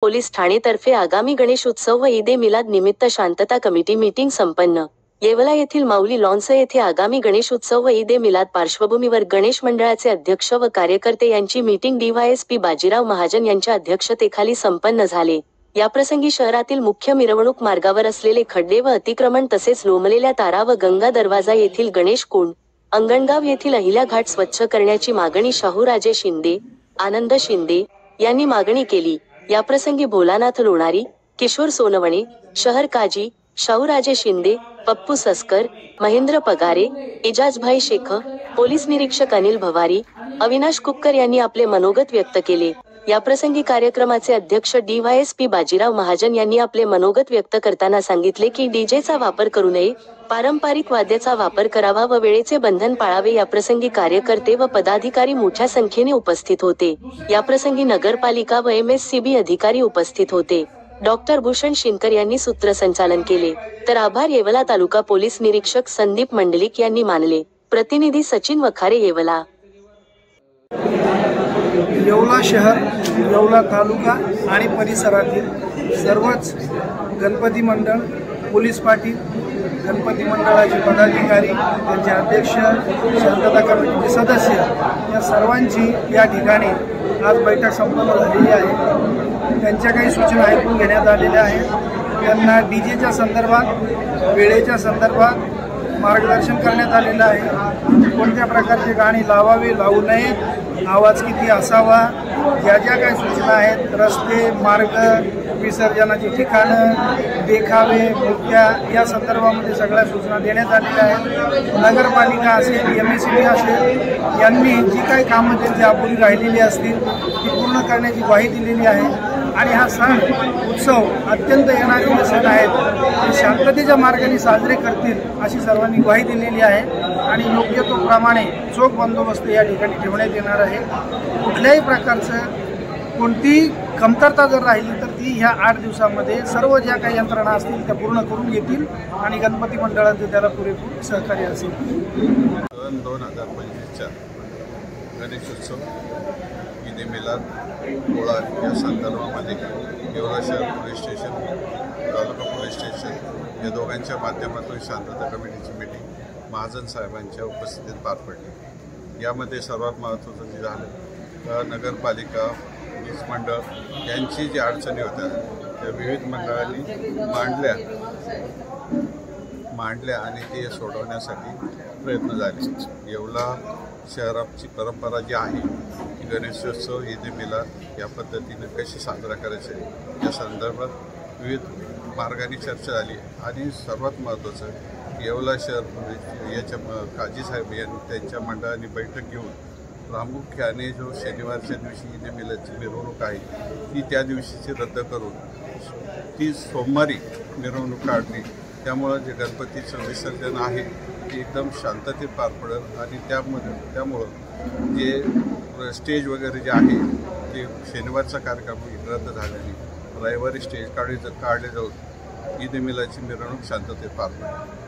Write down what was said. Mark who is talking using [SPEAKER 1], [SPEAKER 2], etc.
[SPEAKER 1] Police ठाणेतर्फे आगामी गणेश उत्सव व ईद ए मिलाद निमित्त शांतता कमिटी मीटिंग संपन्न। येवला येथील माऊली लॉन्स येथे आगामी गणेश उत्सव व ईद ए मिलाद पार्श्वभूमीवर गणेश मंडळाचे अध्यक्ष व कार्यकर्ते यांची मीटिंग डीवायएसपी बाजीराव महाजन यांच्या अध्यक्षतेखाली संपन्न झाले। याप्रसंगी शहरातील मुख्य मिरवणूक मार्गावर असलेले खड्डे व अतिक्रमण तसेच लोंबलेल्या तारा व गंगा दरवाजा येथील गणेश कुंड, अंगणगाव येथील अहिल्या घाट स्वच्छ करण्याची मागणी शाहूराजे शिंदे, आनंद शिंदे यांनी मागणी केली। याप्रसंगी भोलानाथ लोणारी, किशोर सोनवणे, शहर काजी, शाहूराजे शिंदे, पप्पू सस्कर, महेंद्र पगारे, इजाजभाई शेख, पोलीस निरीक्षक अनिल भवारी, अविनाश कुक्कर यांनी आपले मनोगत व्यक्त केले। याप्रसंगी कार्यक्रमाचे अध्यक्ष डीवायएसपी बाजीराव महाजन यांनी आपले मनोगत व्यक्त करताना सांगितले की डीजेचा वापर करू नये, पारंपरिक वाद्याचा वापर करावा व वेळेचे बंधन पाळावे। याप्रसंगी कार्यकर्ते व पदाधिकारी मोठ्या संख्येने उपस्थित होते। याप्रसंगी नगरपालिका व एमएससीबी अधिकारी उपस्थित होते। डॉक्टर भूषण शिनकर यांनी सूत्रसंचालन केले, तर आभार येवला तालुका पोलीस निरीक्षक संदीप मंडलिक यांनी मानले। प्रतिनिधी सचिन वखारे, येवला।
[SPEAKER 2] येवला शहर, येवला तालुका आणि परिसरातील सर्वच गणपती मंडळ, पोलीस पाटील, गणपती मंडळाचे पदाधिकारी, त्यांचे अध्यक्ष, शांतता कमिटीचे सदस्य या सर्वांची या ठिकाणी आज बैठक संपन्न झालेली आहे। त्यांच्या काही सूचना ऐकून घेण्यात आलेल्या आहेत। त्यांना डीजेच्या संदर्भात, वेळेच्या संदर्भात मार्गदर्शन करण्यात आलेलं आहे। कोणत्या प्रकारचे गाणी लावावे, लावू नये, आवाज किती असावा, ज्या काही सूचना आहेत, रस्ते, मार्ग, विसर्जनाची ठिकाणं, देखावे, मूर्त्या या संदर्भामध्ये सगळ्या सूचना देण्यात आलेल्या आहेत। नगरपालिका असेल, एमएससीबी असेल यांनी जी काही कामं त्यांची अपुरी राहिलेली असतील ती पूर्ण करण्याची ग्वाही दिलेली आहे। आणि हा सण उत्सव अत्यंत येणारे सण आहेत ते शांततेच्या मार्गाने साजरे करतील अशी सर्वांनी ग्वाही दिलेली आहे। आणि योग्य तो प्रमाणे चोख बंदोबस्त या ठिकाणी ठेवण्यात येणार आहे। कुठल्याही प्रकारचं कोणती कमतरता जर राहिली तर ती ह्या 8 दिवसामध्ये सर्व ज्या काही यंत्रणा असतील त्या पूर्ण करून घेतील आणि गणपती मंडळाचे त्याला पुरेपूर सहकार्य असेल।
[SPEAKER 3] 2025च्या गणेशोत्सव, ईद ए मिलाद, पोळा या संदर्भामध्ये येवला शहर पोलीस स्टेशन, तालुका पोलीस स्टेशन या दोघांच्या माध्यमातून शांतता कमिटीची मीटिंग महाजन साहेबांच्या उपस्थितीत पार पडली। यामध्ये सर्वात महत्त्वाचं जे झालं तर नगरपालिका, वीज मंडळ यांची जी अडचणी होत्या त्या विविध मंडळांनी मांडल्या आणि ते सोडवण्यासाठी प्रयत्न झाले। येवला शहराची परंपरा जी आहे की गणेशोत्सव, ईद ए मिलाद या पद्धतीने कशी साजरा करायचे या संदर्भात विविध मार्गाने चर्चा झाली। आणि सर्वात महत्त्वाचं येवला शहर याच्या काजी साहेब यांनी त्यांच्या मंडळाने बैठक घेऊन प्रामुख्याने जो शनिवारच्या दिवशी ईद ए मिलादची मिरवणूक आहे ती त्या दिवशीची रद्द करून ती सोमवारी मिरवणूक काढली। त्यामुळं जे गणपतीचं विसर्जन आहे ते एकदम शांततेत पार पडेल आणि त्यामुळं जे स्टेज वगैरे जे आहे ते शनिवारचा कार्यक्रम रद्द झाल्याने रविवारी स्टेज काढले जाऊन ईद ए मिलादची मिरवणूक शांततेत पार पडेल।